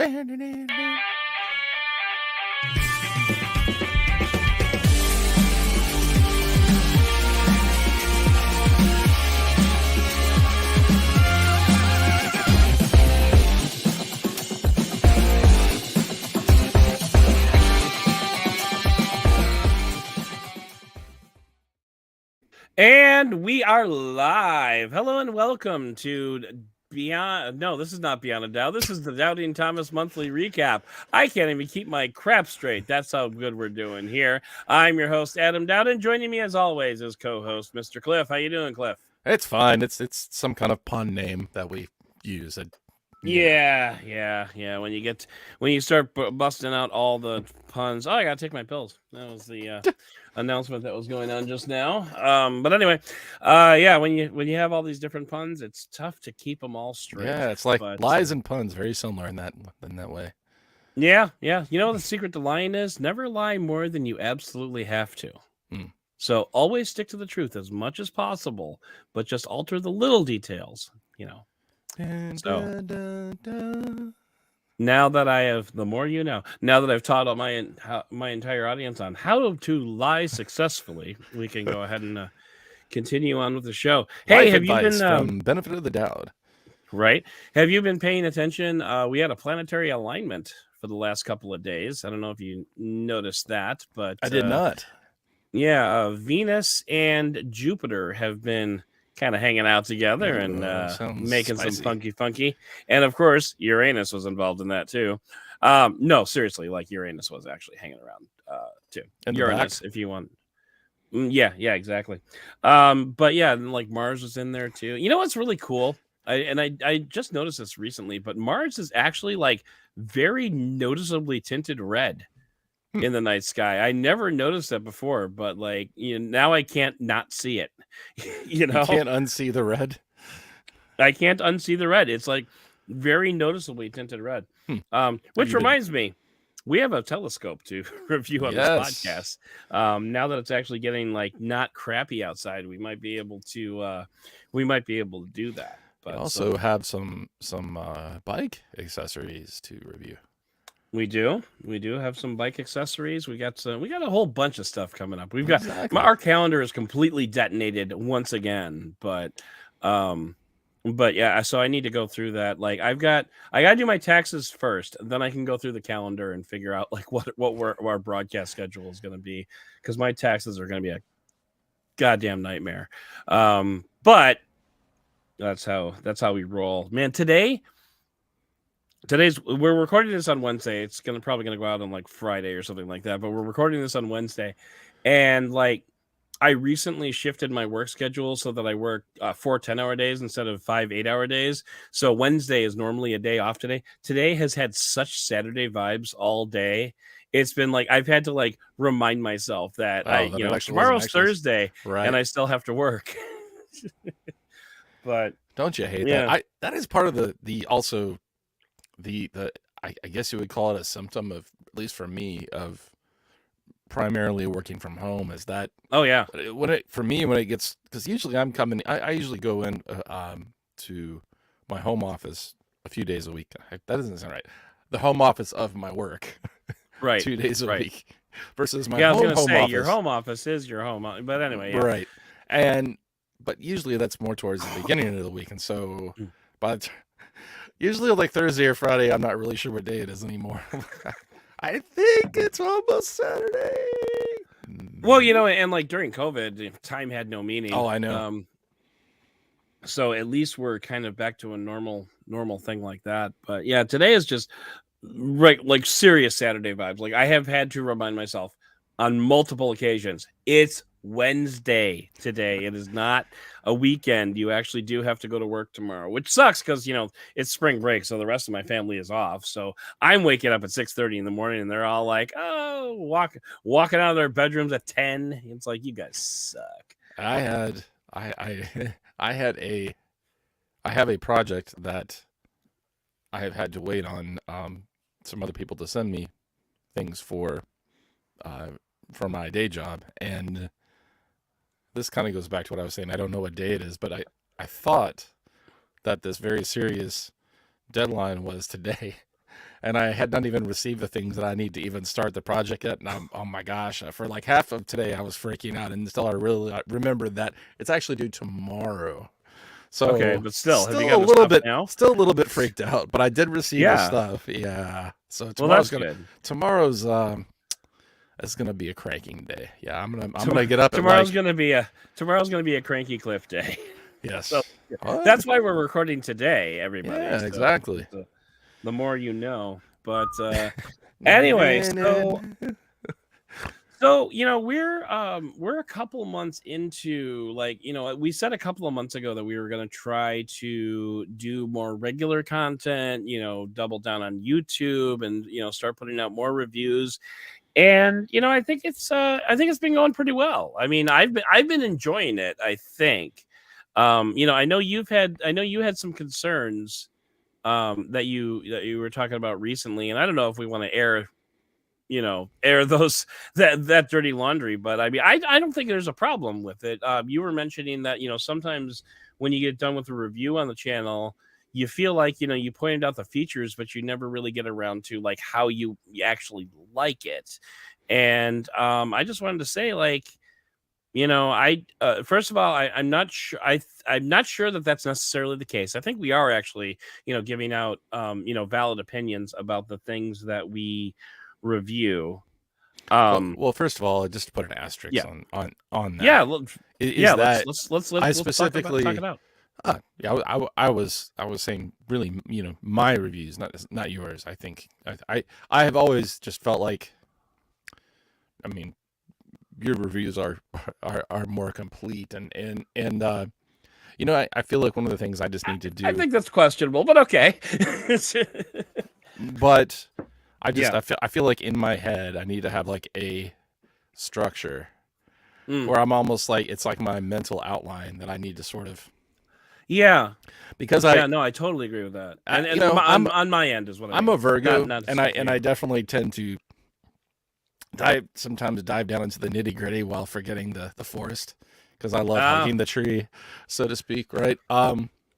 And we are live. Hello and welcome to Beyond. No, this is not Beyond a Doubt. This is the Douding Thomas Monthly Recap. I can't even keep my crap straight. That's how good we're doing here. I'm your host, Adam Doud, and joining me as always is co-host Mr. Cliff. How you doing, Cliff? It's fine. It's some kind of pun name that we use. Yeah. When you start busting out all the puns, I gotta take my pills. That was the announcement that was going on just now. But anyway, when you have all these different puns, it's tough to keep them all straight. Yeah, it's like lies and puns, very similar in that way. Yeah. You know what the secret to lying is? Never lie more than you absolutely have to. So always stick to the truth as much as possible, but just alter the little details. Now that I have, the more you know. Now that I've taught my entire audience on how to lie successfully, we can go ahead and continue on with the show. Hey, Life have you been from benefit of the doubt? Right? Have you been paying attention? We had a planetary alignment for the last couple of days. I don't know if you noticed that, but I did not. Yeah, Venus and Jupiter have been kind of hanging out together and making spicy. some funky. And of course, Uranus was involved in that too. No, seriously, like Uranus was actually hanging around too. In Uranus, if you want. Yeah, exactly. But yeah, like Mars was in there too. You know what's really cool? I just noticed this recently, but Mars is actually like very noticeably tinted red in the night sky. I never noticed that before, but like, now I can't not see it. You can't unsee the red. I can't unsee the red. It's like very noticeably tinted red. Which reminds me, we have a telescope to review on this podcast. Now that it's actually getting like not crappy outside, we might be able to do that. But we also have some bike accessories to review. We do have some bike accessories. We got a whole bunch of stuff coming up. We've got our calendar is completely detonated once again, but yeah, so I need to go through that. Like I got to do my taxes first, then I can go through the calendar and figure out like what our broadcast schedule is going to be, because my taxes are going to be a goddamn nightmare. But that's how we roll, man. We're recording this on Wednesday. It's probably gonna go out on like Friday or something like that. But we're recording this on Wednesday, and like I recently shifted my work schedule so that I work 4 10-hour days instead of 5 8-hour days. So Wednesday is normally a day off today. Today has had such Saturday vibes all day. It's been like I've had to like remind myself that tomorrow's Thursday, right, and I still have to work. But don't you hate that? That is part of the also. I guess you would call it a symptom of, at least for me, of primarily working from home, is that when it gets, because usually I usually go in to my home office a few days a week. That doesn't sound right. The home office of my work, right, 2 days a week versus my home office. Your home office is your home, but anyway, right. But usually that's more towards the beginning of the week, and so usually like Thursday or Friday, I'm not really sure what day it is anymore. I think it's almost Saturday. Well, and like during COVID, time had no meaning. Oh, I know. So at least we're kind of back to a normal thing like that. But yeah, today is just like serious Saturday vibes. Like I have had to remind myself on multiple occasions, it's Wednesday today. It is not a weekend. You actually do have to go to work tomorrow, which sucks because it's spring break, so the rest of my family is off. So I'm waking up at 6:30 in the morning, and they're all like, "Oh, walking out of their bedrooms at 10." It's like, you guys suck. I have a project that I have had to wait on some other people to send me things for my day job, and this kind of goes back to what I was saying. I don't know what day it is, but I thought that this very serious deadline was today, and I had not even received the things that I need to even start the project yet. And oh my gosh, for like half of today, I was freaking out until I really remembered that it's actually due tomorrow. So okay, but still, have you got the stuff now? Still a little bit freaked out, but I did receive the stuff. Yeah. So tomorrow's it's gonna be a cranking day. Yeah, I'm gonna get up. Tomorrow's gonna be a cranky Cliff day. Yes. So, that's why we're recording today, everybody. Yeah, so, exactly. The more you know. But anyway, so we're a couple months into, like, we said a couple of months ago that we were going to try to do more regular content, double down on YouTube and start putting out more reviews. And I think it's been going pretty well. I mean, I've been enjoying it, I think. I know you had some concerns that you were talking about recently, and I don't know if we want to air those that dirty laundry, but I mean, I don't think there's a problem with it. You were mentioning that sometimes when you get done with a review on the channel, you feel like you pointed out the features, but you never really get around to like how you actually like it. And I just wanted to say, like, first of all, I'm not sure. I'm not sure that that's necessarily the case. I think we are actually, giving out, valid opinions about the things that we review. Well, first of all, just to put an asterisk on that. Yeah, let's specifically talk it out. I was saying really, my reviews, not yours. I think I have always just felt like, I mean, your reviews are more complete and I feel like one of the things I just need to do. I think that's questionable, but okay. But I feel like in my head I need to have like a structure where I'm almost like, it's like my mental outline that I need to sort of. Yeah, because I totally agree with that. And I'm on my end is what I'm a Virgo, and I definitely tend to sometimes dive down into the nitty gritty while forgetting the forest, because I love hugging the tree, so to speak. Right.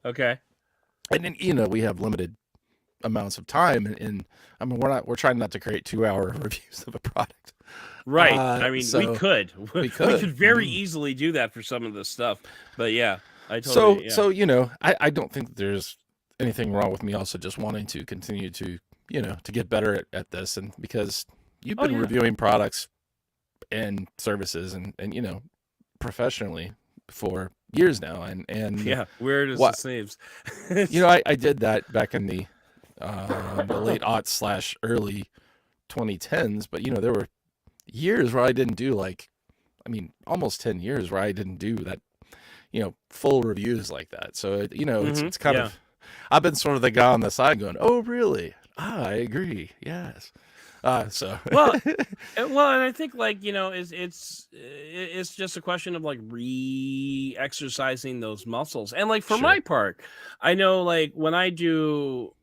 Okay. And then we have limited amounts of time, and I mean we're trying not to create 2-hour reviews of a product. Right. I mean, we could very easily do that for some of this stuff, but yeah. I don't think there's anything wrong with me also just wanting to continue to to get better at this, and because you've been reviewing products and services and professionally for years now, and yeah, weird as the saves. I did that back in the late aughts / early 2010s, but there were years where I didn't do almost 10 years where I didn't do that full reviews like that. So it's kind of, I've been sort of the guy on the side going, oh really? I agree. Yes. Well, and I think it's just a question of like re-exercising those muscles. And like for my part, I know like when I do,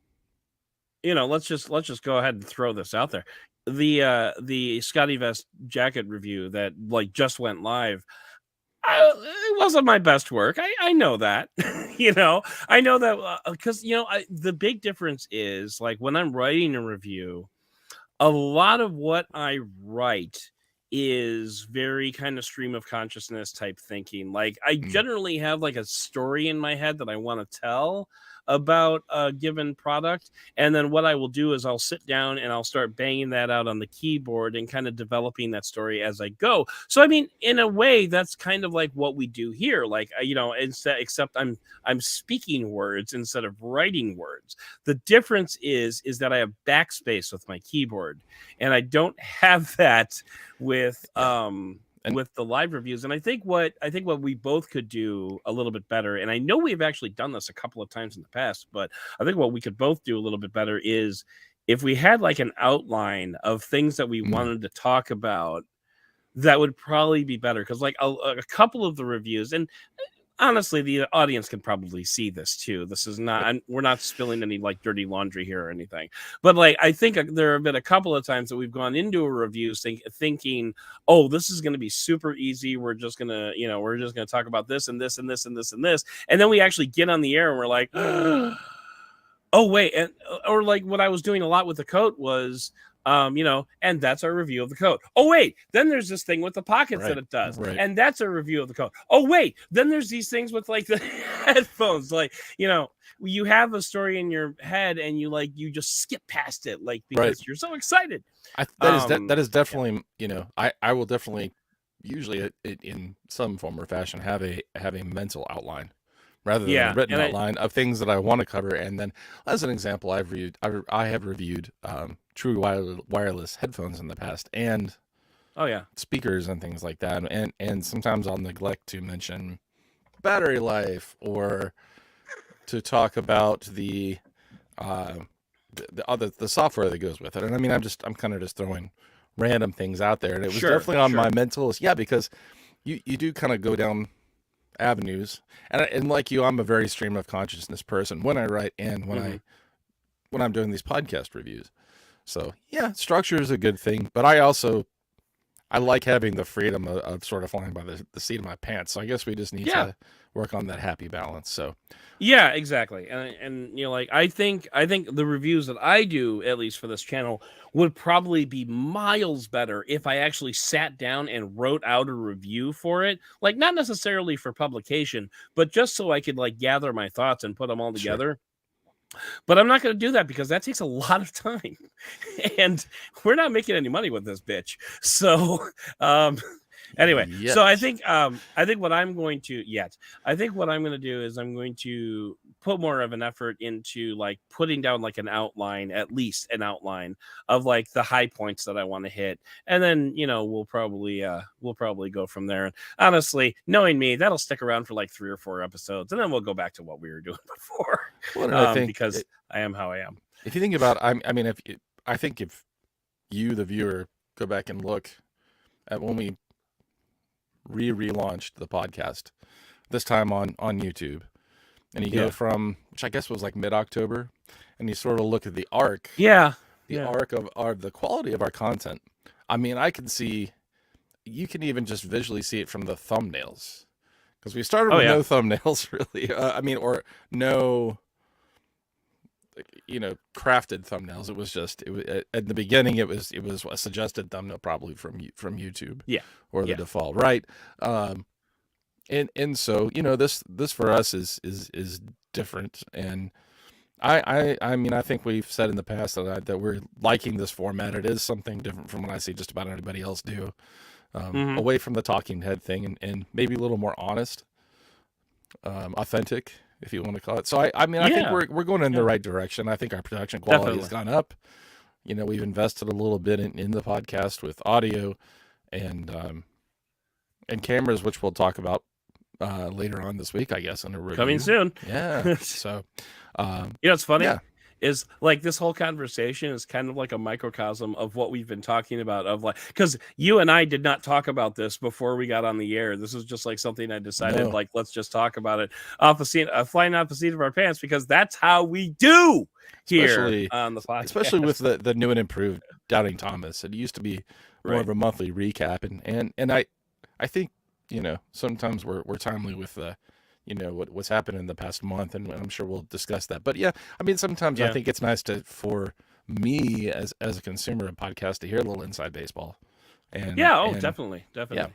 let's just go ahead and throw this out there. The Scotty Vest jacket review that like just went live, it wasn't my best work. I know that. I know that because the big difference is like when I'm writing a review, a lot of what I write is very kind of stream of consciousness type thinking. Like I generally have like a story in my head that I want to tell about a given product, and then what I will do is I'll sit down and I'll start banging that out on the keyboard and kind of developing that story as I go. So I mean, in a way, that's kind of like what we do here. Like except I'm speaking words instead of writing words. The difference is that I have backspace with my keyboard, and I don't have that with with the live reviews. And I think what we both could do a little bit better, and I know we've actually done this a couple of times in the past, but I think what we could both do a little bit better is if we had like an outline of things that we wanted to talk about, that would probably be better. Because like a couple of the reviews, and honestly, the audience can probably see this too. This is not, we're not spilling any like dirty laundry here or anything. But like, I think there have been a couple of times that we've gone into a review thinking, oh, this is going to be super easy. We're just going to talk about this and this and this and this and this. And then we actually get on the air and we're like, Oh wait, and or like what I was doing a lot with the coat was, and that's our review of the coat. Oh wait, then there's this thing with the pockets that it does, and that's a review of the coat. Oh wait, then there's these things with like the headphones, like you have a story in your head and you just skip past it, like because you're so excited. That is definitely I will definitely usually in some form or fashion have a mental outline rather than a written outline of things that I want to cover. And then, as an example, I have reviewed true wireless headphones in the past, and speakers and things like that. And sometimes I'll neglect to mention battery life or to talk about the software that goes with it. And I mean, I'm kind of just throwing random things out there, and it was definitely on my mental list. Yeah, because you do kind of go down avenues, and like you, I'm a very stream of consciousness person when I write and when I'm doing these podcast reviews. So yeah, structure is a good thing, but I like having the freedom of sort of flying by the seat of my pants. So I guess we just need to work on that happy balance. So yeah, exactly. And like I think the reviews that I do, at least for this channel, would probably be miles better if I actually sat down and wrote out a review for it. Like not necessarily for publication, but just so I could like gather my thoughts and put them all together. But I'm not going to do that because that takes a lot of time, and we're not making any money with this bitch. So, anyway, so I think what I'm going to do is I'm going to put more of an effort into like putting down like at least an outline of like the high points that I want to hit, and then we'll probably go from there. And honestly, knowing me, that'll stick around for like 3 or 4 episodes, and then we'll go back to what we were doing before. Well, I think because I am how I am. If you think about, if you, the viewer, go back and look at when we relaunched the podcast, this time on YouTube, and you go from, which I guess was like mid-October, and you sort of look at the arc. Arc of the quality of our content. I mean, I can see, you can even just visually see it from the thumbnails, because we started with no thumbnails really. Or no, crafted thumbnails. It was just at the beginning. It was a suggested thumbnail probably from YouTube. Or the default, right? And so this for us is different, and I mean, I think we've said in the past that we're liking this format. It is something different from what I see just about anybody else do. Away from the talking head thing, and maybe a little more honest, authentic, if you want to call it. So I think we're going in the right direction. I think our production quality has gone up. We've invested a little bit in the podcast with audio and cameras, which we'll talk about later on this week, I guess, in a review. Coming soon. Yeah. So, it's funny. Is like this whole conversation is kind of like a microcosm of what we've been talking about, of like, because you and I did not talk about this before we got on the air. This is just like something I decided, like, let's just talk about it flying off the seat of our pants, because that's how we do here on the podcast. Especially with the new and improved Douding Thomas. It used to be more of a monthly recap, and I think sometimes we're timely with what's happened in the past month, and I'm sure we'll discuss that. But yeah, I mean, sometimes I think it's nice for me as a consumer of podcasts to hear a little inside baseball. And definitely. Yeah.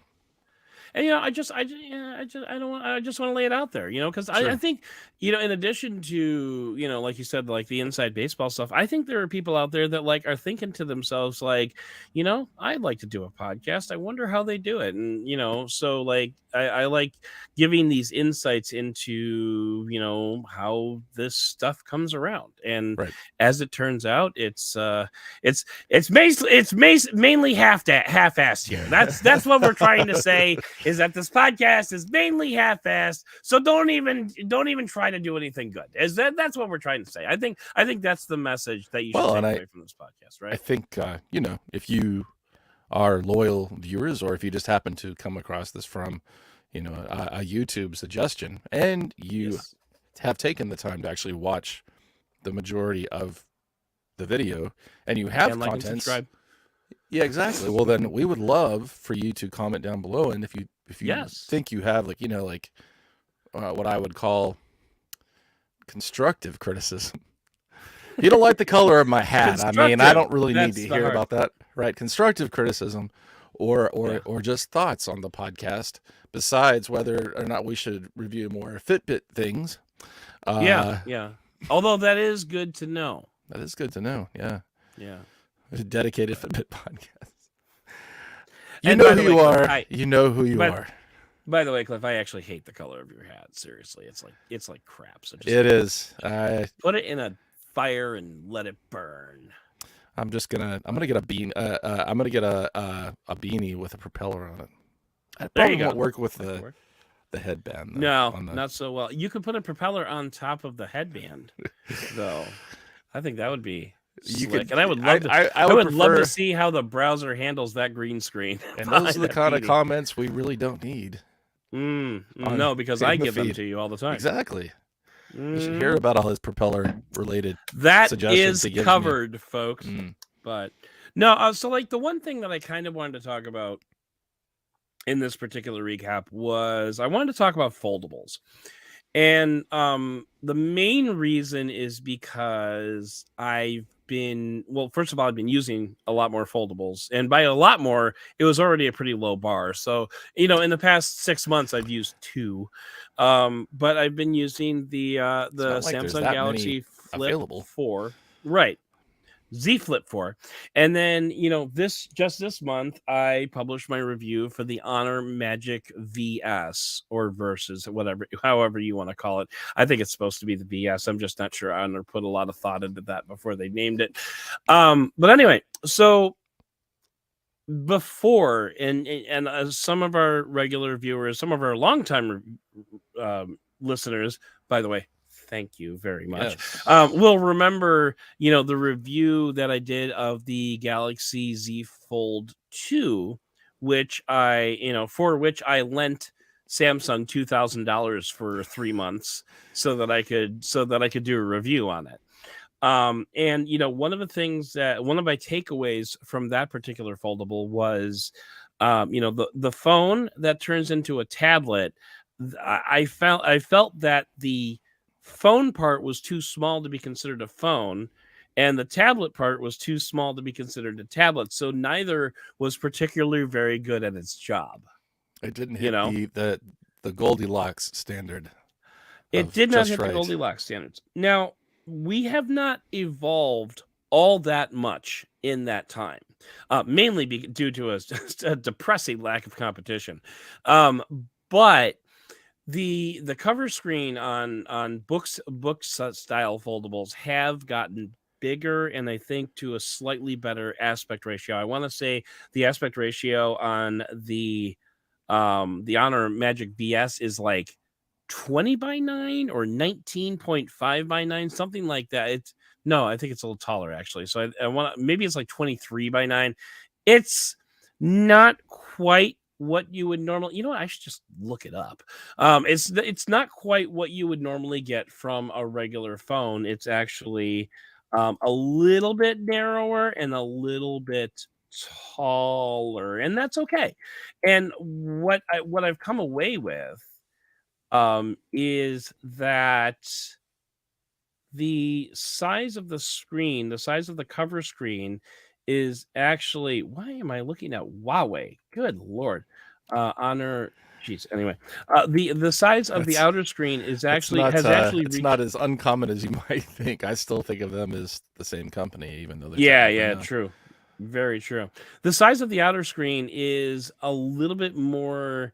And I just want to lay it out there, because I think, in addition to, like you said, like the inside baseball stuff, I think there are people out there that like are thinking to themselves, like, I'd like to do a podcast. I wonder how they do it. And, so like, I like giving these insights into, how this stuff comes around. And as it turns out, it's mainly half-assed here. That's what we're trying to say, is that this podcast is mainly half-assed. So don't even try to do anything good. That's what we're trying to say. I think that's the message that you should take away from this podcast, right? I think if you are loyal viewers, or if you just happen to come across this from a YouTube suggestion, and you have taken the time to actually watch the majority of the video, and you have content, like and subscribe. Yeah, exactly. Well, then we would love for you to comment down below, and if you think you have what I would call constructive criticism If you don't like the color of my hat, I mean, I don't really need That's to the hear hard. about that, right? Constructive criticism, or Yeah. or just thoughts on the podcast, besides whether or not we should review more Fitbit things. Yeah. Although that is good to know. That is good to know. Yeah. Yeah. A dedicated Fitbit podcast. You And know by the who way, you Cliff, are. You know who you are. By the way, Cliff, I actually hate the color of your hat. Seriously, it's like crap. So just It is. put it in a fire and let it burn. I'm gonna get a bean. I'm gonna get a beanie with a propeller on it. I probably won't work with the headband. Though. No, not so well. You could put a propeller on top of the headband, though. I think that would be slick. And I would love to. I would love to see how the browser handles that green screen. And those are the kind of comments we really don't need. No, because I give them to you all the time. Exactly. You should hear about all his propeller related that suggestions. That is covered, folks. But no, so like the one thing that I kind of wanted to talk about in this particular recap was I wanted to talk about foldables. And the main reason is because first of all, I've been using a lot more foldables, and by a lot more, it was already a pretty low bar. So, in the past 6 months, I've used 2, but I've been using the Samsung Galaxy Flip 4, right? Z Flip 4. And then, this month, I published my review for the Honor Magic VS or Versus, however you want to call it. I think it's supposed to be the VS. I'm just not sure. Honor put a lot of thought into that before they named it. But anyway, so before, and some of our regular viewers, some of our longtime listeners, by the way, thank you very much. Yes. We'll remember, the review that I did of the Galaxy Z Fold 2, which for which I lent Samsung $2,000 for 3 months so that I could do a review on it. And one of my takeaways from that particular foldable was, the phone that turns into a tablet. I felt that the phone part was too small to be considered a phone, and the tablet part was too small to be considered a tablet. So neither was particularly very good at its job. It didn't hit the Goldilocks standard. It did not hit the Goldilocks standards. Now, we have not evolved all that much in that time, mainly due to a depressing lack of competition. But the cover screen on book style foldables have gotten bigger, and I think to a slightly better aspect ratio. I want to say the aspect ratio on the Honor Magic VS is like 20:9 or 19.5:9, something like that. I think it's a little taller actually. So I want maybe it's like 23:9. It's not quite what you would normally, I should just look it up. It's not quite what you would normally get from a regular phone. It's actually a little bit narrower and a little bit taller, and that's okay. And what I've come away with is that the size of the screen, the size of the cover screen is actually, why am I looking at Huawei? Good Lord. Honor. Jeez. Anyway, the size of the outer screen is actually it's not as uncommon as you might think. I still think of them as the same company, even though they're true, very true. The size of the outer screen is a little bit more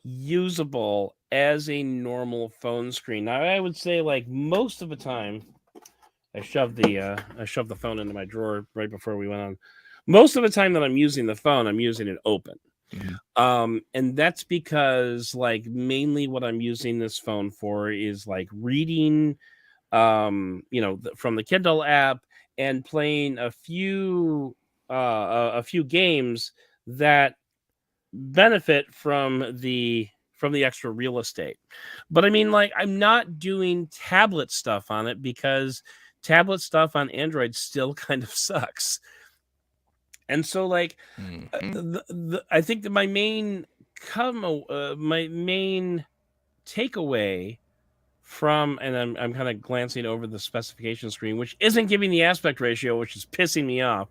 usable as a normal phone screen. Now, I would say like most of the time, I shoved the phone into my drawer right before we went on. Most of the time that I'm using the phone, I'm using it open. Mm-hmm. And that's because like mainly what I'm using this phone for is like reading, from the Kindle app and playing a few games that benefit from the extra real estate. But I mean, like, I'm not doing tablet stuff on it because tablet stuff on Android still kind of sucks. And so, like, I think that my main takeaway and I'm kind of glancing over the specification screen, which isn't giving the aspect ratio, which is pissing me off.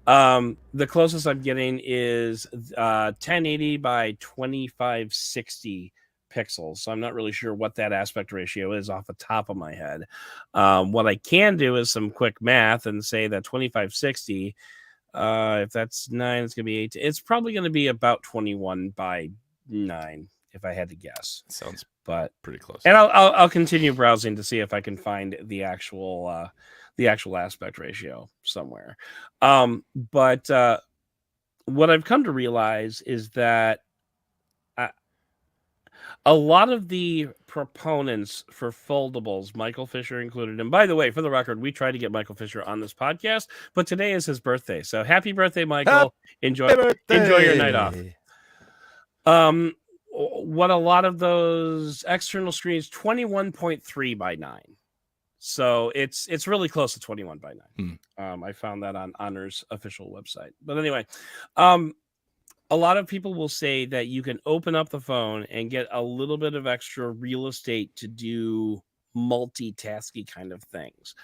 The closest I'm getting is 1080 by 2560 pixels. So I'm not really sure what that aspect ratio is off the top of my head. What I can do is some quick math and say that 2560, if that's 9, it's going to be 8. It's probably going to be about 21 by 9, if I had to guess. Sounds pretty close. And I'll continue browsing to see if I can find the actual aspect ratio somewhere. But what I've come to realize is that a lot of the proponents for foldables, Michael Fisher included, and by the way, for the record, we tried to get Michael Fisher on this podcast, but today is his birthday. So happy birthday, Michael. Enjoy your night off. What a lot of those external screens, 21.3 by 9. So it's really close to 21 by 9. I found that on Honor's official website. But anyway, a lot of people will say that you can open up the phone and get a little bit of extra real estate to do multitasking kind of things.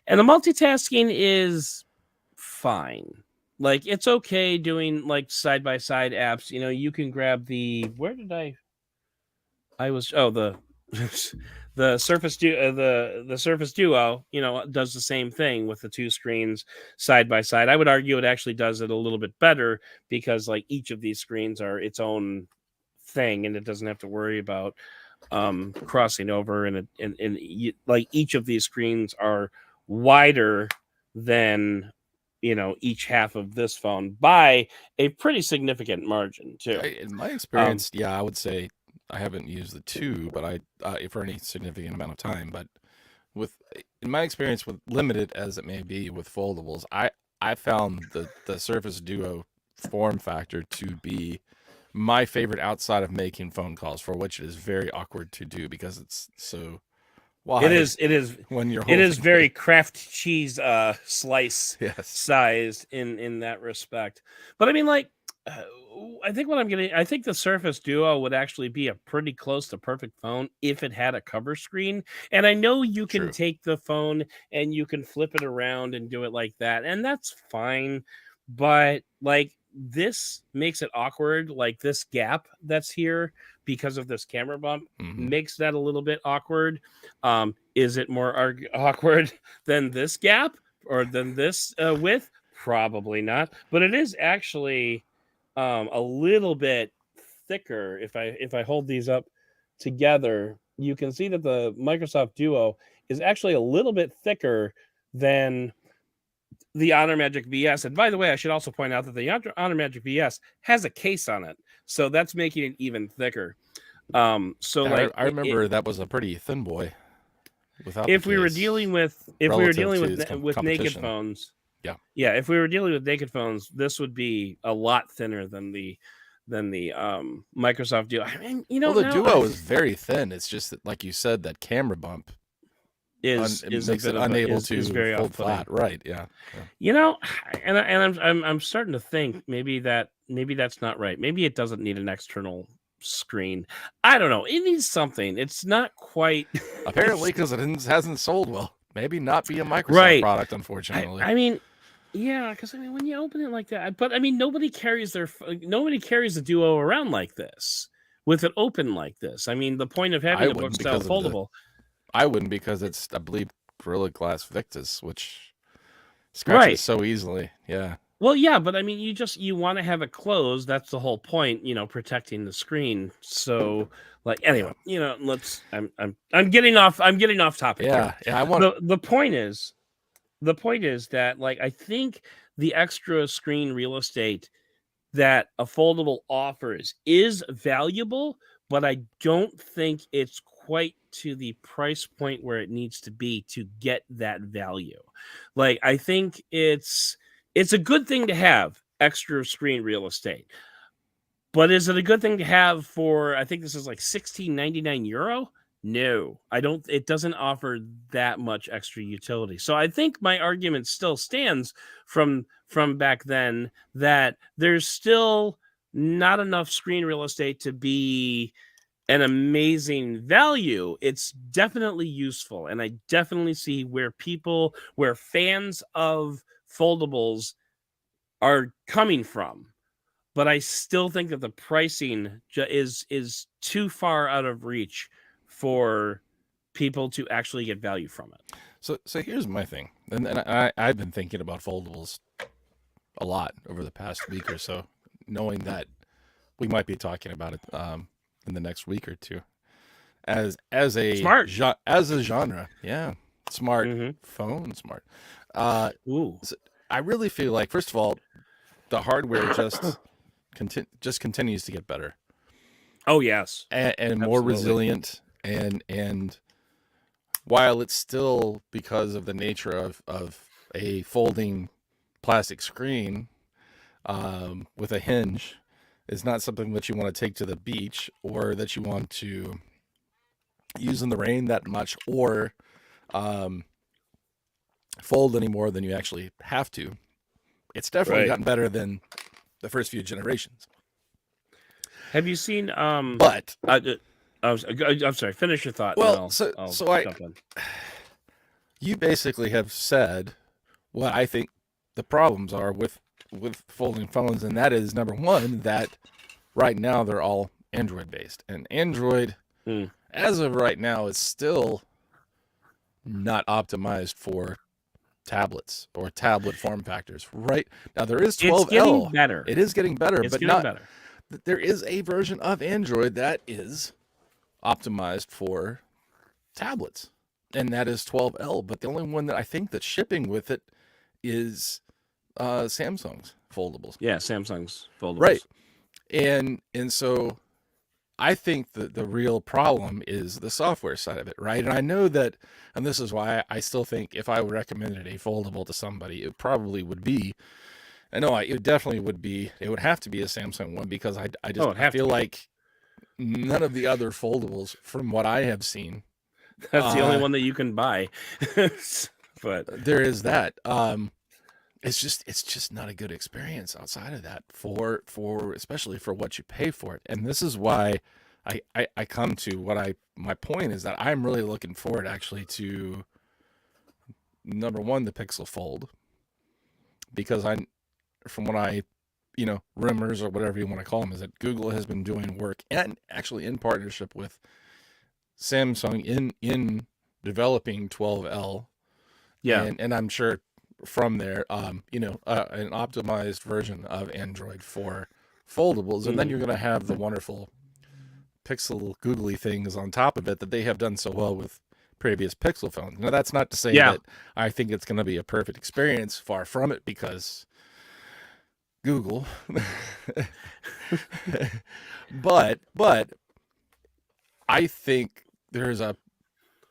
And the multitasking is fine. Like, it's okay doing like side-by-side apps. You know, you can grab the the Surface Duo, you know, does the same thing with the two screens side by side. I would argue it actually does it a little bit better because like each of these screens are its own thing and it doesn't have to worry about crossing over, and like each of these screens are wider than, you know, each half of this phone by a pretty significant margin too. In my experience, I would say I haven't used the two, but for any significant amount of time. But in my experience, with limited as it may be with foldables, I found the Surface Duo form factor to be my favorite outside of making phone calls, for which it is very awkward to do because it's so wide. It is when you're holding very Kraft cheese slice sized in that respect. But I mean, like, I think the Surface Duo would actually be a pretty close to perfect phone if it had a cover screen. And I know you can take the phone and you can flip it around and do it like that, and that's fine. But like, this makes it awkward. Like, this gap that's here because of this camera bump makes that a little bit awkward. Is it more awkward than this gap or than this width? Probably not. But it is actually a little bit thicker. If I hold these up together, you can see that the Microsoft Duo is actually a little bit thicker than the Honor Magic VS. And by the way, I should also point out that the Honor Magic VS has a case on it, so that's making it even thicker. I remember that was a pretty thin boy. If we were dealing with naked phones. Yeah. If we were dealing with naked phones, this would be a lot thinner than the Microsoft Duo. I mean, you know, the Duo is very thin. It's just that, like you said, that camera bump makes it unable to fold flat. Right? Yeah. You know, and I'm starting to think maybe that's not right. Maybe it doesn't need an external screen. I don't know. It needs something. It's not quite apparently because it hasn't sold well. Maybe not be a Microsoft product, unfortunately. I mean, yeah, because I mean, when you open it like that, but I mean, nobody carries the Duo around like this with it open like this. I mean, the point of having a book style foldable. I wouldn't, because it's, I believe, Gorilla Glass Victus, which scratches so easily. Yeah. Well, yeah, but I mean, you want to have it closed. That's the whole point, you know, protecting the screen. So, like, anyway, you know, I'm getting off topic. Yeah, the point is that, like, I think the extra screen real estate that a foldable offers is valuable, but I don't think it's quite to the price point where it needs to be to get that value. Like, I think it's a good thing to have extra screen real estate, but is it a good thing to have for, I think this is like €16.99? No, I don't. It doesn't offer that much extra utility. So I think my argument still stands from back then, that there's still not enough screen real estate to be an amazing value, it's definitely useful. And I definitely see where fans of foldables are coming from. But I still think that the pricing is too far out of reach for people to actually get value from it. So here's my thing, and I've been thinking about foldables a lot over the past week or so, knowing that we might be talking about it in the next week or two. As a smart as a genre, yeah, smart phone, smart. Ooh, So I really feel like, first of all, the hardware just continues to get better. Oh yes, and more resilient, and while it's still, because of the nature of a folding plastic screen with a hinge, is not something that you want to take to the beach or that you want to use in the rain that much, or fold any more than you actually have to. It's definitely gotten better than the first few generations. Have you seen but I'm sorry, finish your thought. Well, you basically have said what I think the problems are with folding phones, and that is, number one, that right now they're all Android based, and Android as of right now is still not optimized for tablets or tablet form factors. Right now there is 12L. It's getting better. It is getting better, it's but getting not better. There is a version of Android that is optimized for tablets, and that is 12L. But the only one that I think that's shipping with it is Samsung's foldables. Yeah, Samsung's foldables. Right. And so I think that the real problem is the software side of it, right? And I know that, and this is why I still think if I recommended a foldable to somebody, it probably would be, it definitely would be, it would have to be a Samsung one, because I feel like none of the other foldables, from what I have seen, that's the only one that you can buy. But there is that. It's just not a good experience outside of that, for especially for what you pay for it. And this is why I come to my point is that I'm really looking forward actually to, number one, the Pixel Fold, because from what rumors or whatever you want to call them, is that Google has been doing work, and actually in partnership with Samsung, in developing 12L. Yeah. And I'm sure from there, an optimized version of Android for foldables, and then you're going to have the wonderful Pixel googly things on top of it that they have done so well with previous Pixel phones. Now, that's not to say that I think it's going to be a perfect experience. Far from it, because Google. but I think there's a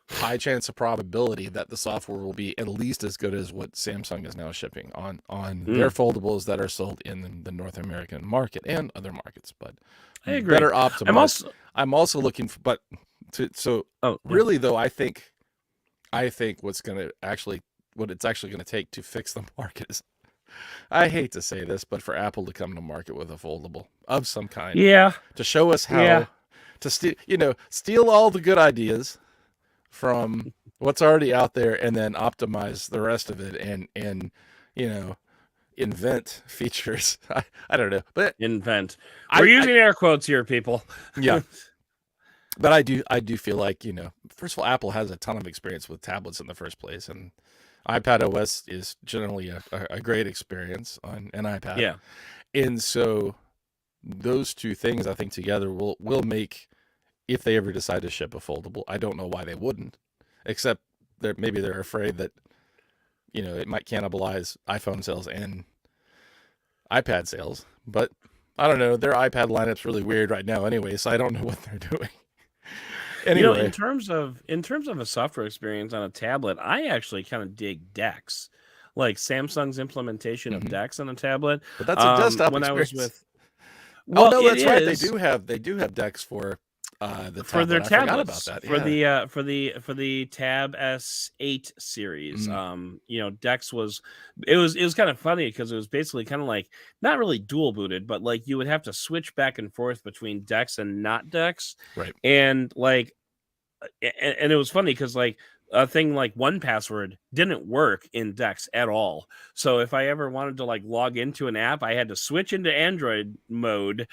high chance of probability that the software will be at least as good as what Samsung is now shipping on their foldables that are sold in the North American market and other markets. But I agree. Better optimized. I'm also looking for, really though, I think what it's actually going to take to fix the market is, I hate to say this, but for Apple to come to market with a foldable of some kind, to show us how to steal all the good ideas from what's already out there, and then optimize the rest of it, and invent features. I don't know, but invent. We're using air quotes here, people. Yeah. But I do feel like, first of all, Apple has a ton of experience with tablets in the first place, and iPad OS is generally a great experience on an iPad. Yeah. And so those two things, I think, together will make, if they ever decide to ship a foldable, I don't know why they wouldn't, except maybe they're afraid that, it might cannibalize iPhone sales and iPad sales. But I don't know. Their iPad lineup's really weird right now anyway, so I don't know what they're doing. Anyway, in terms of a software experience on a tablet, I actually kind of dig Dex, like Samsung's implementation of Dex on a tablet. But that's a desktop when experience. I was with. Well, no, that's right. They do have Dex for the for their tablet. I forgot about tablets that. for the Tab S8 series. Mm. Dex was it was kind of funny because it was basically kind of like not really dual booted, but like you would have to switch back and forth between Dex and not Dex, Right. and like and it was funny because like a thing like 1Password didn't work in Dex at all. So if I ever wanted to like log into an app, I had to switch into Android mode,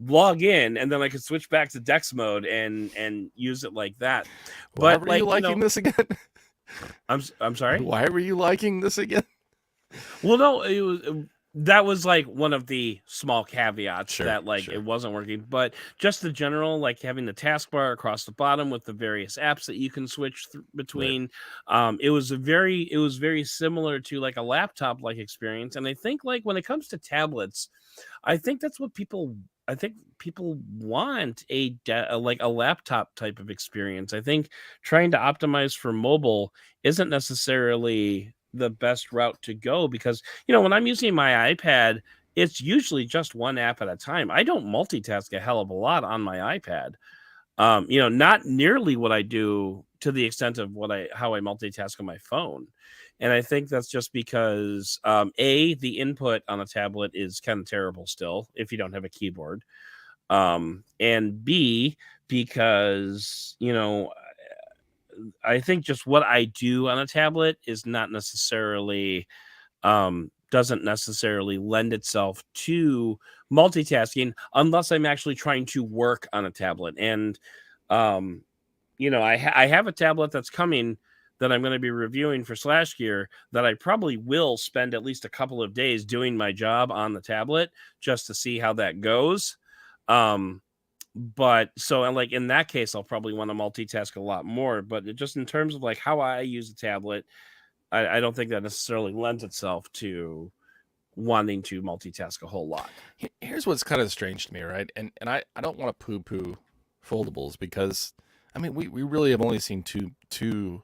log in, and then I could switch back to Dex mode and use it like that. Why But were like you liking this again? I'm sorry. Why were you liking this again? Well, no, that was like one of the small caveats that like Sure. it wasn't working, but just the general like having the taskbar across the bottom with the various apps that you can switch between. Right. It was very similar to like a laptop like experience, and I think like when it comes to tablets, I think that's what people want like a laptop type of experience. I think trying to optimize for mobile isn't necessarily the best route to go because when I'm using my iPad, it's usually just one app at a time. I don't multitask a hell of a lot on my iPad. Not nearly what I do to the extent of how I multitask on my phone. And I think that's just because the input on a tablet is kind of terrible still if you don't have a keyboard. And B, because I think just what I do on a tablet is not necessarily doesn't necessarily lend itself to multitasking unless I'm actually trying to work on a tablet. And I have a tablet that's coming that I'm going to be reviewing for Slash Gear that I probably will spend at least a couple of days doing my job on the tablet just to see how that goes. But so and like in that case, I'll probably want to multitask a lot more. But just in terms of like how I use a tablet, I don't think that necessarily lends itself to wanting to multitask a whole lot. Here's what's kind of strange to me, right? And I don't want to poo-poo foldables because I mean we really have only seen two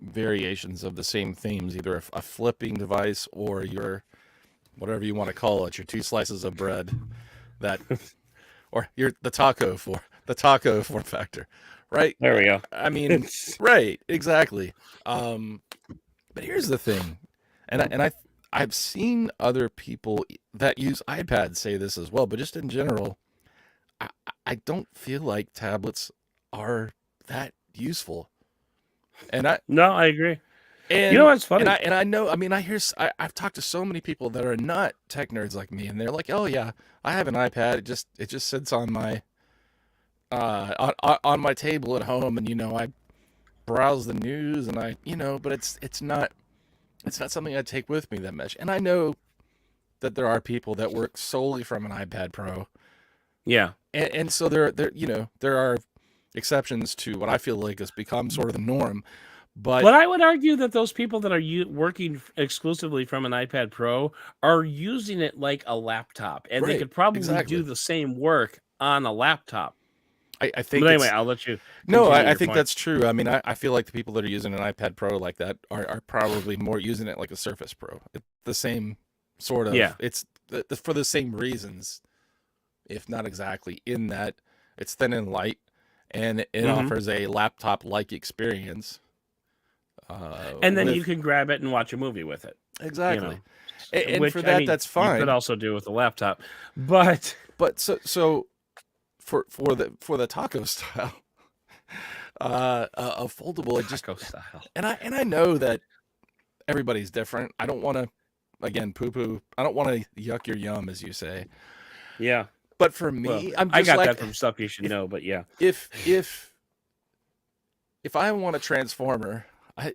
variations of the same themes, either a flipping device or your whatever you want to call it, your two slices of bread that or the taco form factor, right? There we go. I mean, right, exactly. But here's the thing, and I've seen other people that use iPads say this as well, but just in general, I don't feel like tablets are that useful. And I agree. And what's funny? And I know. I mean, I've talked to so many people that are not tech nerds like me, and they're like, "Oh yeah, I have an iPad. It just sits on my on my table at home, and I browse the news, and but it's not something I take with me that much." And I know that there are people that work solely from an iPad Pro. Yeah, and so there are exceptions to what I feel like has become sort of the norm. But I would argue that those people that are working exclusively from an iPad Pro are using it like a laptop, and they could probably do the same work on a laptop. I think. But anyway, I'll let you. No, I think that's true. I mean, I feel like the people that are using an iPad Pro like that are probably more using it like a Surface Pro. It's the same sort of. Yeah. It's for the same reasons, if not exactly, in that it's thin and light, and it offers a laptop-like experience. And then you can grab it and watch a movie with it. Exactly. And for that, that's fine. You could also do with a laptop, but so for the taco style, a foldable, taco style. And I know that everybody's different. I don't want to again poo-poo. I don't want to yuck your yum, as you say. Yeah. But for me, I got that from stuff you should know. But yeah, if I want a transformer, I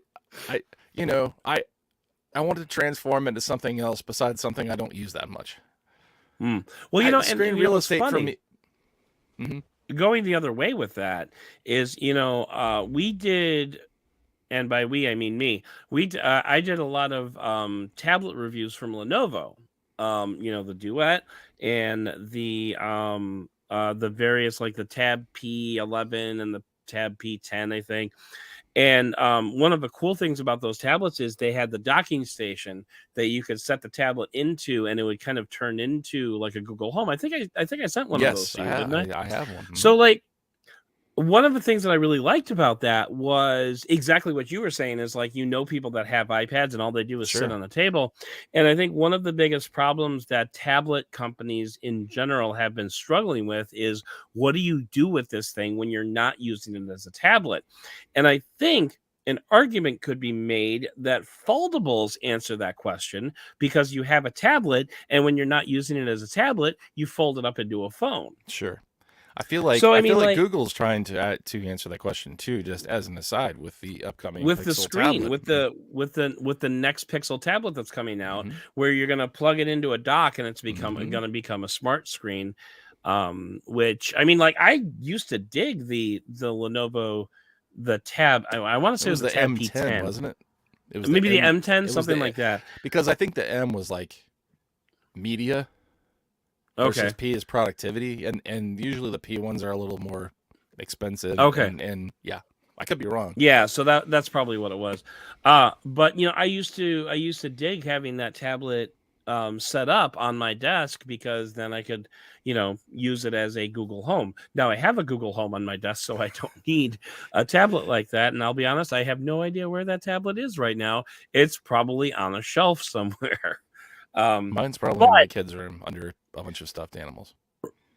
want to transform into something else besides something I don't use that much. Well, screen real estate for me. Mm-hmm. Going the other way with that is, we did, and by we I mean me. I did a lot of tablet reviews from Lenovo. The Duet and the various like the Tab P11 and the Tab P10, I think. And one of the cool things about those tablets is they had the docking station that you could set the tablet into, and it would kind of turn into like a Google Home. I think I sent one of those Yes, to you, didn't I? I have one. So like, one of the things that I really liked about that was exactly what you were saying, is like, people that have iPads and all they do is sit on the table. And I think one of the biggest problems that tablet companies in general have been struggling with is, what do you do with this thing when you're not using it as a tablet? And I think an argument could be made that foldables answer that question, because you have a tablet, and when you're not using it as a tablet, you fold it up into a phone. Sure. I feel like Google's trying to answer that question too, just as an aside, with the upcoming with Pixel the screen, tablet. with the next Pixel tablet that's coming out, where you're going to plug it into a dock and it's going to become a smart screen. Which, I mean, like, I used to dig the Lenovo, the Tab. I want to say it was the Tab M10, P10, wasn't it? It was maybe the M10, something like that. Because I think the M was like media. Versus P is productivity, and usually the P ones are a little more expensive. And yeah, I could be wrong. Yeah, so that's probably what it was. But I used to dig having that tablet set up on my desk, because then I could use it as a Google Home. Now I have a Google Home on my desk, so I don't need a tablet like that. And I'll be honest, I have no idea where that tablet is right now. It's probably on a shelf somewhere. Mine's probably in my kid's room under a bunch of stuffed animals.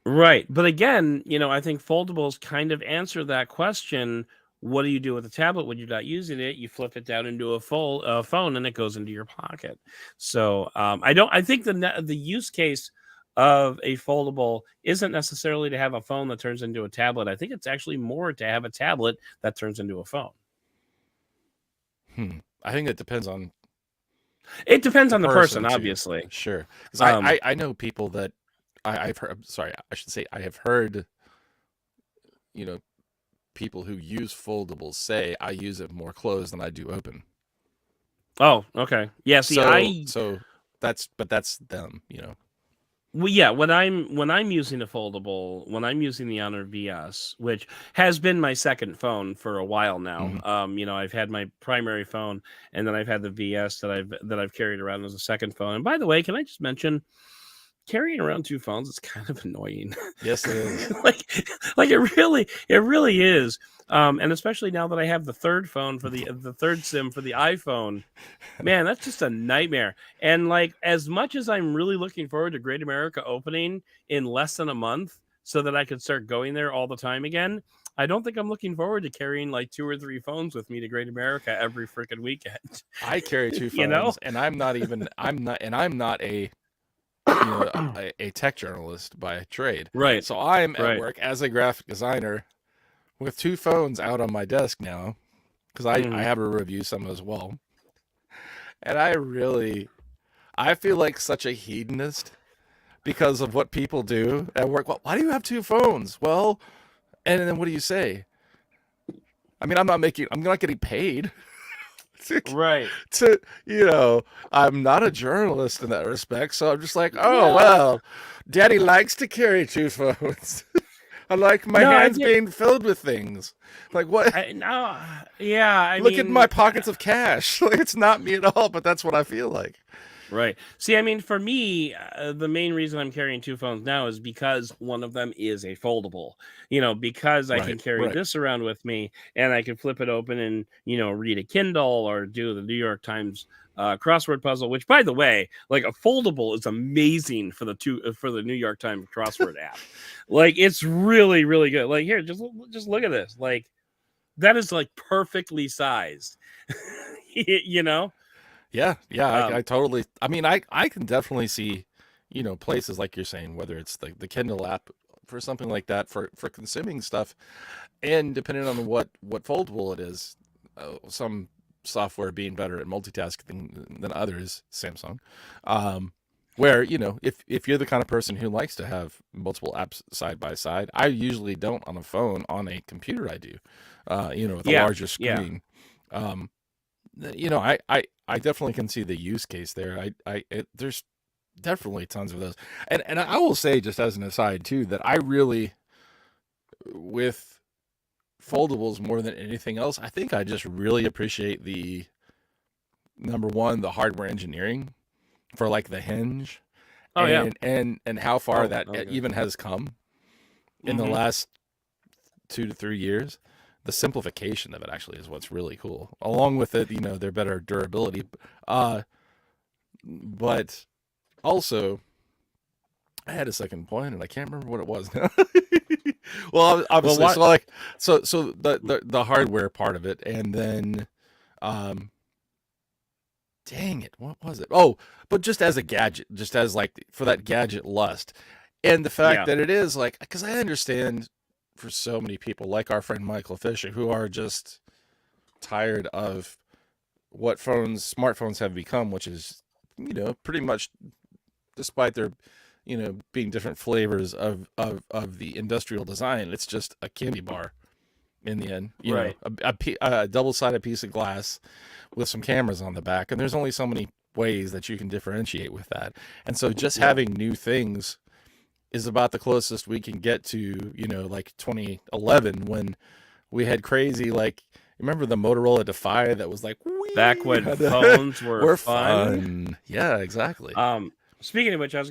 Right. But again, I think foldables kind of answer that question. What do you do with the tablet when you're not using it? You flip it down into a phone, and it goes into your pocket. So I think the use case of a foldable isn't necessarily to have a phone that turns into a tablet. I think it's actually more to have a tablet that turns into a phone. I think it depends on. It depends on the person, obviously. Sure. Because I know people that I've heard. Sorry, I should say I have heard. People who use foldables say, I use it more closed than I do open. Oh, okay. Yeah. See, so that's them. Well, yeah. When I'm using a foldable, when I'm using the Honor VS, which has been my second phone for a while now. I've had my primary phone, and then I've had the VS that I've carried around as a second phone. And by the way, can I just mention, carrying around two phones is kind of annoying. Yes, it is. like it really is. And especially now that I have the third phone for the third SIM for the iPhone, man, that's just a nightmare. And like, as much as I'm really looking forward to Great America opening in less than a month, so that I could start going there all the time again, I don't think I'm looking forward to carrying like 2 or 3 phones with me to Great America every freaking weekend. I carry 2 phones, and I'm not a a tech journalist by trade. Right. So I'm at work as a graphic designer with 2 phones out on my desk now, because I have to review some as well. And I feel like such a hedonist because of what people do at work. Well, why do you have 2 phones? Well, and then what do you say? I mean, I'm not getting paid. Right. I'm not a journalist in that respect, so I'm just like, well, Daddy likes to carry 2 phones. I like my hands being filled with things. Like, what? Look at my pockets of cash. Like, it's not me at all, but that's what I feel like. Right. See, I mean, for me, the main reason I'm carrying 2 phones now is because one of them is a foldable, because I can carry this around with me, and I can flip it open and, read a Kindle or do the New York Times crossword puzzle, which, by the way, like, a foldable is amazing for the New York Times crossword app. Like, it's really, really good. Like, here, just look at this. Like, that is like perfectly sized, Yeah, I totally. I mean, I can definitely see, places like you're saying, whether it's the Kindle app for something like that for consuming stuff, and depending on what foldable it is, some software being better at multitasking than others, Samsung, where if you're the kind of person who likes to have multiple apps side by side, I usually don't on a phone. On a computer, I do, with a larger screen. I definitely can see the use case there. There's definitely tons of those. And I will say, just as an aside too, that I really, with foldables more than anything else, I think I just really appreciate the number one, the hardware engineering for like the hinge, Oh yeah. and how far that Okay. even has come in the last 2 to 3 years. The simplification of it actually is what's really cool. Along with it, their better durability. But also, I had a second point and I can't remember what it was now. Well, obviously, so the hardware part of it, and then, dang it, what was it? Oh, but just as a gadget, just as like for that gadget lust, and the fact that it is like, because I understand for so many people, like our friend Michael Fisher, who are just tired of what smartphones have become, which is, pretty much, despite their, being different flavors of the industrial design, it's just a candy bar in the end. Right. A double-sided piece of glass with some cameras on the back, and there's only so many ways that you can differentiate with that. And so just having new things is about the closest we can get to, like 2011, when we had crazy, like, remember the Motorola Defy that was like, back when phones were fun. Yeah, exactly. Speaking of which, I was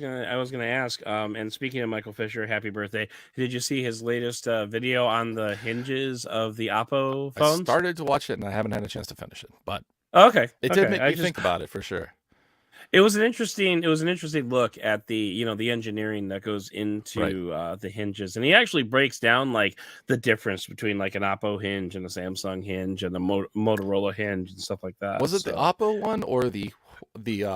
gonna ask, and speaking of Michael Fisher, happy birthday! Did you see his latest video on the hinges of the Oppo phones? I started to watch it and I haven't had a chance to finish it, but it did make me think about it for sure. It was an interesting look at the the engineering that goes into the hinges, and he actually breaks down like the difference between like an Oppo hinge and a Samsung hinge and the Motorola hinge and stuff like that. Was it the Oppo one or the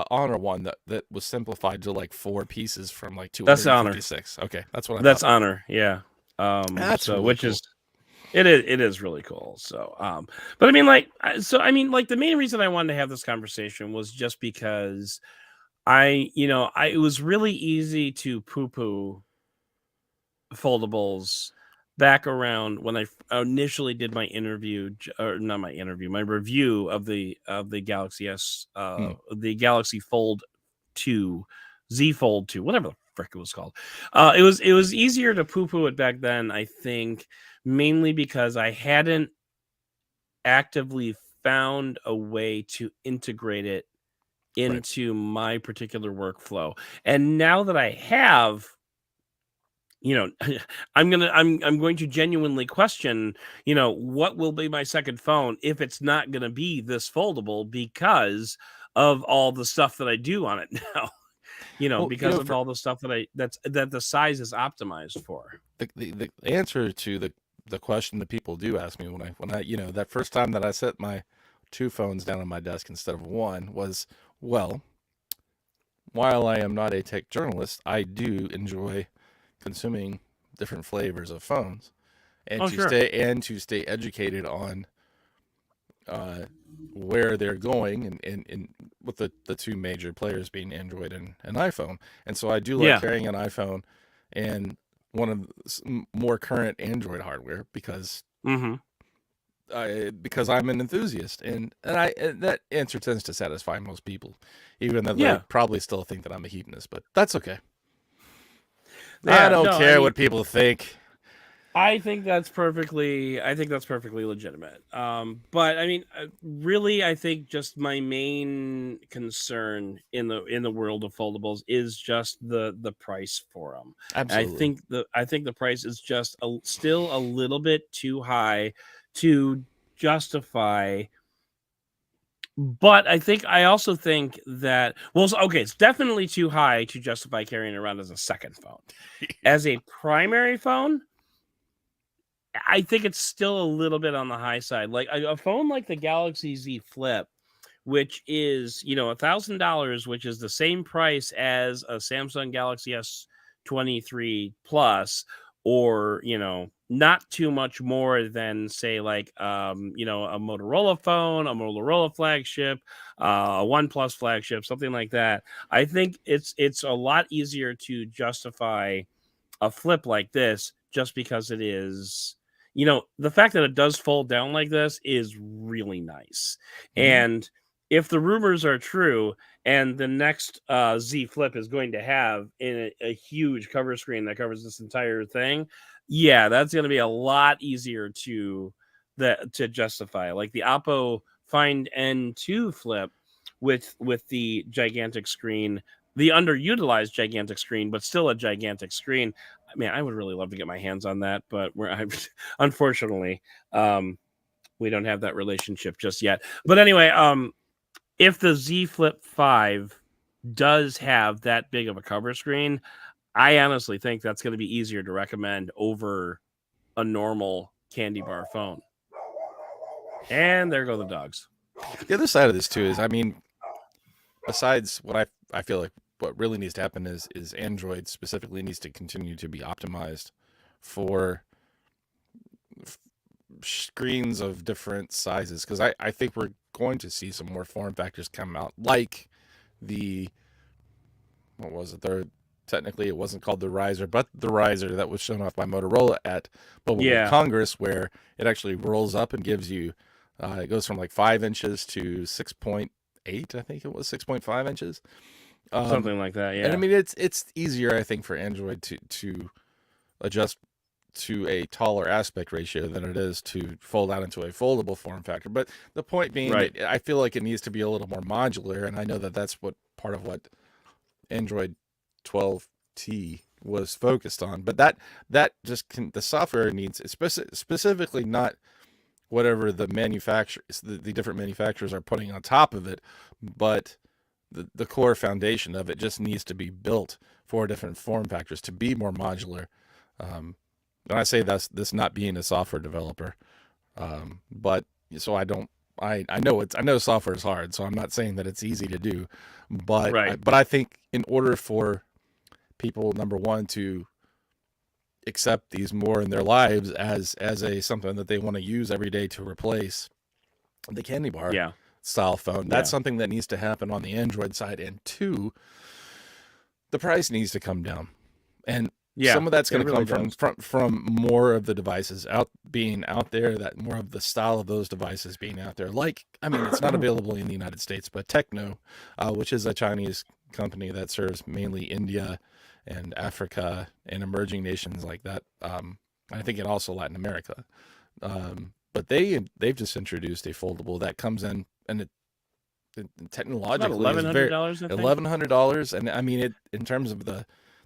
Honor one that was simplified to like 4 pieces from like 256? That's Honor. Okay, that's what I That's thought. Honor, yeah. That's really which cool. It is really cool. So, but I mean, like, the main reason I wanted to have this conversation was just because it was really easy to poo-poo foldables back around when I initially did my my review of the Galaxy S, the Galaxy Fold 2, Z Fold 2, whatever the frick it was called. It was easier to poo-poo it back then, I think, mainly because I hadn't actively found a way to integrate it into my particular workflow. And now that I have, I'm going to genuinely question, what will be my second phone if it's not going to be this foldable, because of all the stuff that I do on it now. Because of all the stuff that the size is optimized for. The answer to the question that people do ask me when I that first time that I set my 2 phones down on my desk instead of 1 was, well, while I am not a tech journalist, I do enjoy consuming different flavors of phones, and to stay educated on where they're going, and with the 2 major players being Android and iPhone. And so I do like carrying an iPhone and one of the more current Android hardware because I'm an enthusiast, and that answer tends to satisfy most people, even though they probably still think that I'm a hedonist, but that's okay. I don't care what people think. I think that's perfectly legitimate. But I mean, really, I think just my main concern in the world of foldables is just the price for them. Absolutely. I think the price is just still a little bit too high to justify. But I also think that, it's definitely too high to justify carrying it around as a second phone. As a primary phone, I think it's still a little bit on the high side. Like a phone like the Galaxy Z Flip, which is, $1,000, which is the same price as a Samsung Galaxy S23 Plus, or, not too much more than, say, like, a Motorola phone, a Motorola flagship, a OnePlus flagship, something like that. I think it's a lot easier to justify a flip like this, just because it is, the fact that it does fold down like this is really nice. And if the rumors are true, and the next Z Flip is going to have a huge cover screen that covers this entire thing, Yeah, that's going to be a lot easier to justify. Like the Oppo Find N2 Flip with the gigantic screen, the underutilized gigantic screen, but still a gigantic screen. Man, I would really love to get my hands on that, but unfortunately, we don't have that relationship just yet. But anyway, if the Z Flip 5 does have that big of a cover screen, I honestly think that's going to be easier to recommend over a normal candy bar phone. And there go the dogs. The other side of this too is, I mean, besides what I feel like what really needs to happen is Android specifically needs to continue to be optimized for screens of different sizes, because I think we're going to see some more form factors come out, like the, what was it, technically it wasn't called the Riser, but the Riser that was shown off by Motorola at Mobile World Congress, where it actually rolls up and gives you, it goes from like 5 inches to 6.8, I think it was 6.5 inches. Something like that, yeah. And I mean, it's easier, I think, for Android to adjust to a taller aspect ratio than it is to fold out into a foldable form factor. But the point being, right, that I feel like it needs to be a little more modular, and I know that that's what part of what Android 12T was focused on. But that just the software needs, specifically not whatever the manufacturers, the different manufacturers are putting on top of it, but the core foundation of it just needs to be built for different form factors to be more modular. And I say this not being a software developer, but so I know software is hard, so I'm not saying that it's easy to do, but right. But I think in order for people, number one, to accept these more in their lives as a something that they want to use every day to replace the candy bar style phone, that's something that needs to happen on the Android side. And two, the price needs to come down, and some of that's going to come from more of the devices being out there, that more of the style of those devices being out there. Like, I mean, it's not available in the United States, but Tecno, which is a Chinese company that serves mainly India and Africa and emerging nations like that. I think and also Latin America. But they've just introduced a foldable that comes in, and it technologically $1,100, $1,100, and I mean, it in terms of the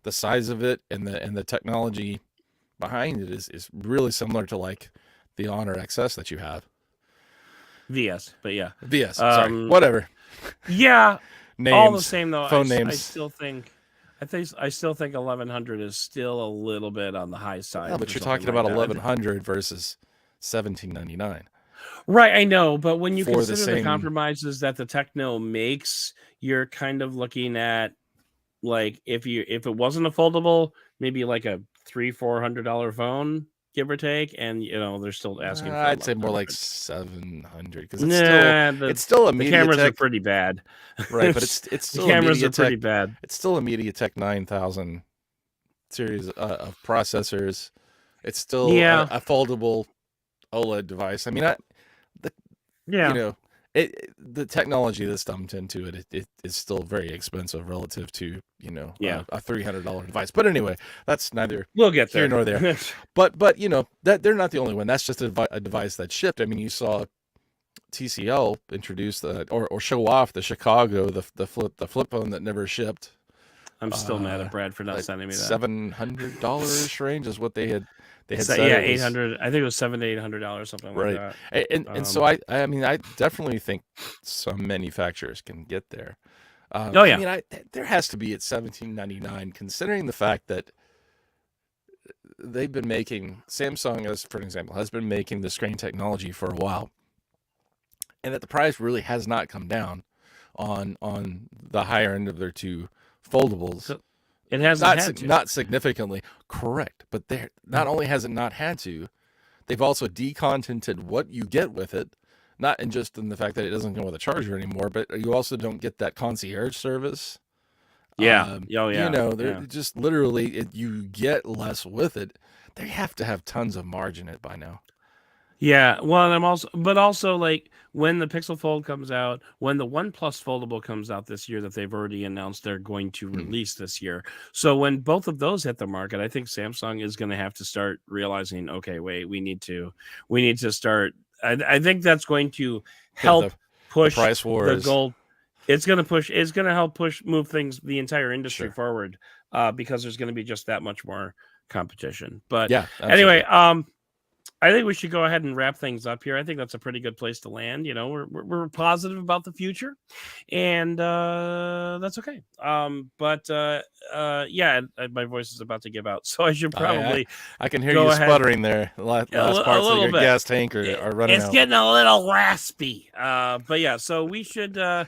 size of it and the technology behind it is really similar to like the Honor XS that you have. VS, but yeah. VS, sorry. Whatever. Yeah. Names, all the same though. Phone names. I still think 1,100 is still a little bit on the high side. Yeah, but you're talking about 1,100 versus $1,799. Right, I know, but when you consider the compromises that the Tecno makes, you're kind of looking at, like, if it wasn't a foldable, maybe like a $300-$400 phone, give or take, and they're still asking for I'd say more like 700, because it's still a MediaTek. The cameras are pretty bad, right? But it's still the cameras are pretty bad. It's still a MediaTek 9000 series of processors. It's still a foldable OLED device. I mean, the technology that's dumped into it is still very expensive relative to a $300 device. But anyway, that's neither here nor there. but that they're not the only one. That's just a device that shipped. I mean, you saw TCL introduce or show off the Chicago, the flip phone that never shipped. I'm still mad at Brad for not sending me that. $700 range is what they had. They had said 800. I think it was $700 to $800, something like that. And so I mean, I definitely think some manufacturers can get there. I mean, there has to be at $1,799, considering the fact that they've been making, Samsung, as for an example, has been making the screen technology for a while, and that the price really has not come down on the higher end of their two foldables. So it hasn't not significantly, correct. But not only has it not had to, they've also decontented what you get with it. Not just in the fact that it doesn't come with a charger anymore, but you also don't get that concierge service. Just literally, you get less with it. They have to have tons of margin in it by now. Yeah, well, and but also like when the Pixel Fold comes out, when the OnePlus Foldable comes out this year, that they've already announced they're going to release this year. So when both of those hit the market, I think Samsung is going to have to start realizing, okay, wait, we need to start. I think that's going to help push the price wars. the gold. It's going to help move the entire industry forward, because there's going to be just that much more competition. But yeah, anyway, I think we should go ahead and wrap things up here. I think that's a pretty good place to land. You know, we're positive about the future, and that's okay. Yeah, my voice is about to give out, so I should probably. I can hear you sputtering there. Last parts of your gas tank are running out. It's getting a little raspy. But yeah, so we should go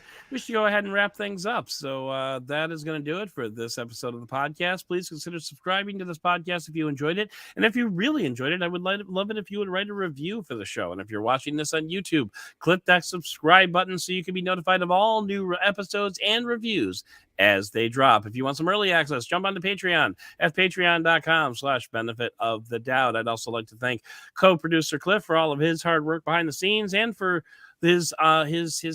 ahead and wrap things up. So that is going to do it for this episode of the podcast. Please consider subscribing to this podcast if you enjoyed it, and if you really enjoyed it, I would love it if you would write a review for the show. And if you're watching this on YouTube, click that subscribe button so you can be notified of all new episodes and reviews as they drop. If you want some early access, jump onto Patreon at patreon.com/benefit of the Doud. I'd also like to thank co-producer Cliff for all of his hard work behind the scenes and for his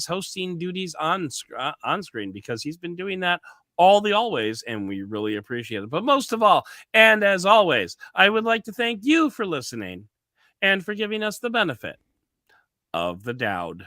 hosting duties on screen, because he's been doing that always, and we really appreciate it. But most of all, and as always, I would like to thank you for listening and for giving us the benefit of the Doud.